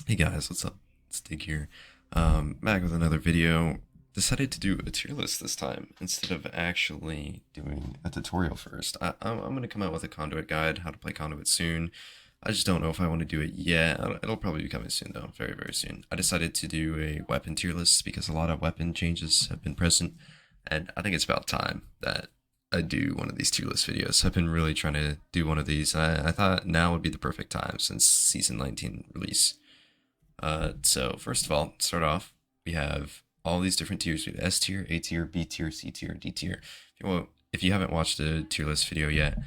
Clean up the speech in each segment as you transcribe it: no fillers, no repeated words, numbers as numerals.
Hey guys, what's up? It's Dig here. Back with another video. Decided to do a tier list this time instead of actually doing a tutorial first. I'm going to come out with a conduit guide, how to play conduit soon. I just don't know if I want to do it yet. It'll probably be coming soon though, very, very soon. I decided to do a weapon tier list because a lot of weapon changes have been present, and I think it's about time that I do one of these tier list videos. I've been really trying to do one of these. I thought now would be the perfect time since Season 19 release. So first of all, start off, we have all these different tiers. We have S tier, A tier, B tier, C tier, D tier. If you haven't watched the tier list video yet,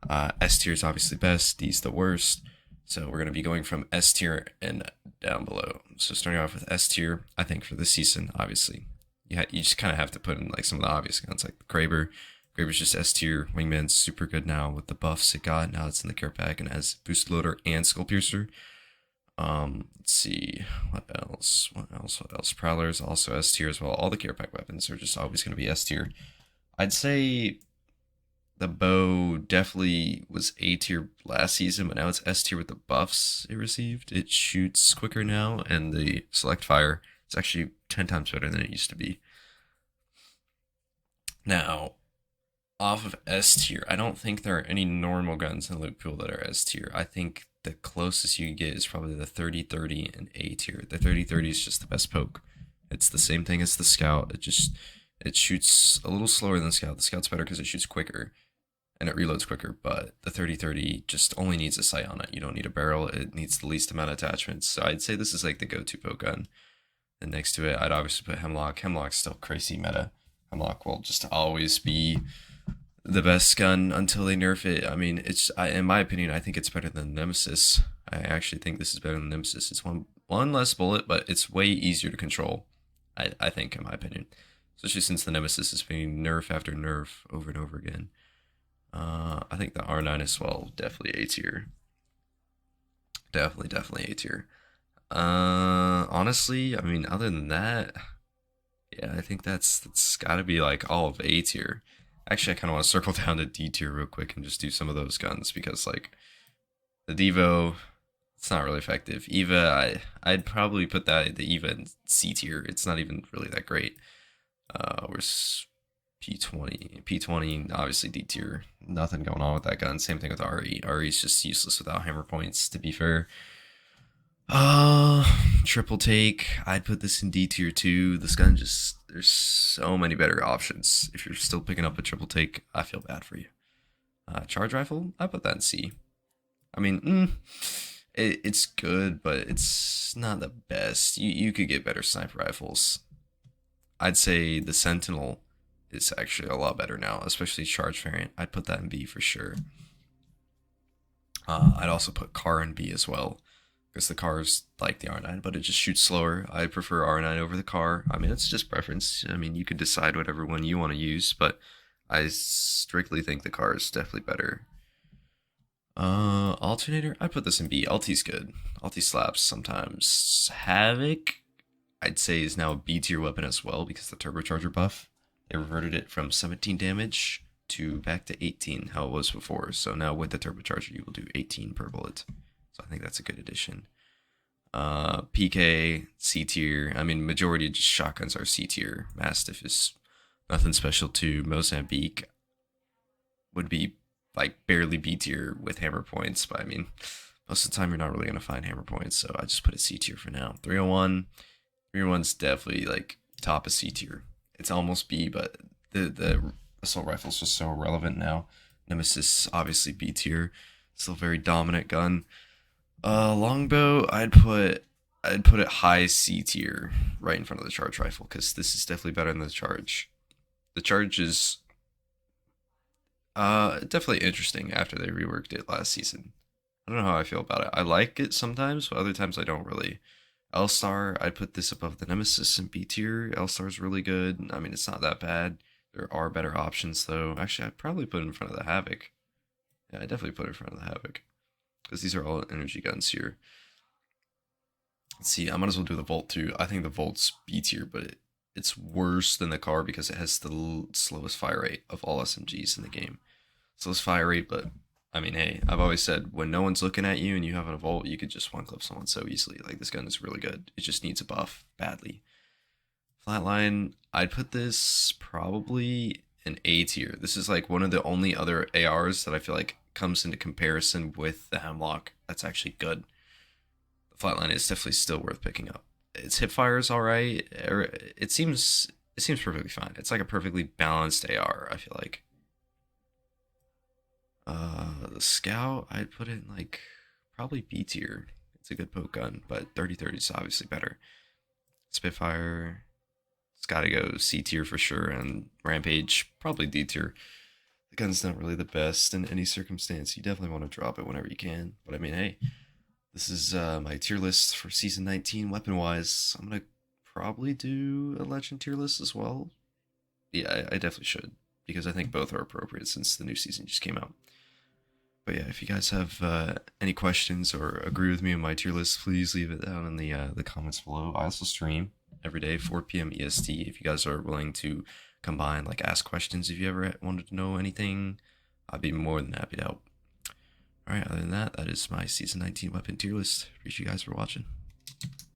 S tier is obviously best, D's the worst. So we're going to be going from S tier and down below. So starting off with S tier, I think for this season, obviously, you just kind of have to put in like some of the obvious guns like the Kraber. Kraber's just S tier. Wingman's super good now with the buffs it got. Now it's in the care pack and has boost loader and skull piercer. Let's see, what else? Prowler's also S tier as well. All the care pack weapons are just always going to be S tier. I'd say the bow definitely was A tier last season, but now it's S tier with the buffs it received. It shoots quicker now, and the select fire is actually 10 times better than it used to be. Now, off of S tier, I don't think there are any normal guns in the loot pool that are S tier. I think the closest you get is probably the 30-30 and A tier. The 30-30 is just the best poke. It's the same thing as the scout. It shoots a little slower than the scout. The scout's better because it shoots quicker and it reloads quicker, but the 30-30 just only needs a sight on it. You don't need a barrel. It needs the least amount of attachments. So I'd say this is like the go-to poke gun. And next to it, I'd obviously put Hemlock. Hemlock's still crazy meta. Hemlock will just always be the best gun until they nerf it. I mean, in my opinion, I think it's better than Nemesis. I actually think this is better than Nemesis. It's one less bullet, but it's way easier to control. I think, in my opinion, especially since the Nemesis is being nerf after nerf over and over again. I think the R9 as well, definitely A tier. Definitely A tier. Honestly, I mean, other than that, yeah, I think that's got to be like all of A tier. Actually, I kind of want to circle down to D tier real quick and just do some of those guns because like the Devo, it's not really effective. Eva, I'd probably put the Eva in C tier. It's not even really that great. Where's P20 obviously D tier. Nothing going on with that gun. Same thing with RE. RE is just useless without hammer points. To be fair. Uh, Triple take. I'd put this in D tier too. This gun just there's so many better options. If you're still picking up a triple take, I feel bad for you. Charge rifle. I put that in C. I mean, it's good, but it's not the best. You could get better sniper rifles. I'd say the Sentinel is actually a lot better now, especially charge variant. I'd put that in B for sure. I'd also put car in B as well because the car is like the R9, but it just shoots slower. I prefer R9 over the car. I mean, it's just preference. I mean, you could decide whatever one you want to use, but I strictly think the car is definitely better. Alternator, I put this in B. Alti's good. Alti slaps sometimes. Havoc, I'd say is now a B tier weapon as well because the turbocharger buff. They reverted it from 17 damage to back to 18, how it was before. So now with the turbocharger, you will do 18 per bullet. So I think that's a good addition. PK, C tier. I mean, majority of just shotguns are C tier. Mastiff is nothing special too. Mozambique would be like barely B tier with hammer points, but I mean, most of the time you're not really gonna find hammer points, so I just put it C tier for now. 301, 301's definitely like top of C tier. It's almost B, but the assault rifle's just so irrelevant now. Nemesis obviously B tier, still very dominant gun. Longbow, I'd put it high C tier, right in front of the charge rifle, because this is definitely better than the charge. The charge is definitely interesting after they reworked it last season. I don't know how I feel about it. I like it sometimes, but other times I don't really. L-Star, I'd put this above the Nemesis in B tier. L-Star's really good. I mean, it's not that bad. There are better options, though. Actually, I'd probably put it in front of the Havoc. Yeah, I definitely put it in front of the Havoc. Because these are all energy guns here. Let's see, I might as well do the Volt too. I think the Volt's B tier, but it's worse than the car because it has the slowest fire rate of all SMGs in the game. Slowest fire rate, but I mean, hey, I've always said when no one's looking at you and you have an Evolt, you could just one clip someone so easily. Like, this gun is really good. It just needs a buff badly. Flatline, I'd put this probably an A tier. This is like one of the only other ARs that I feel like comes into comparison with the Hemlock that's actually good. The Flatline is definitely still worth picking up. Its hipfire is alright. It seems perfectly fine. It's like a perfectly balanced AR, I feel like. The Scout, I'd put it in like probably B tier. It's a good poke gun, but 30-30 is obviously better. Spitfire, it's gotta go C tier for sure, and Rampage, probably D tier. The gun's not really the best in any circumstance. You definitely want to drop it whenever you can. But I mean, hey, this is my tier list for season 19 weapon wise. I'm gonna probably do a legend tier list as well. Yeah, I definitely should, because I think both are appropriate since the new season just came out. But yeah, if you guys have any questions or agree with me on my tier list, please leave it down in the comments below. I also stream every day, 4 p.m. EST. If you guys are willing to combine, like ask questions, if you ever wanted to know anything, I'd be more than happy to help. All right, other than that, that is my season 19 weapon tier list. Appreciate you guys for watching.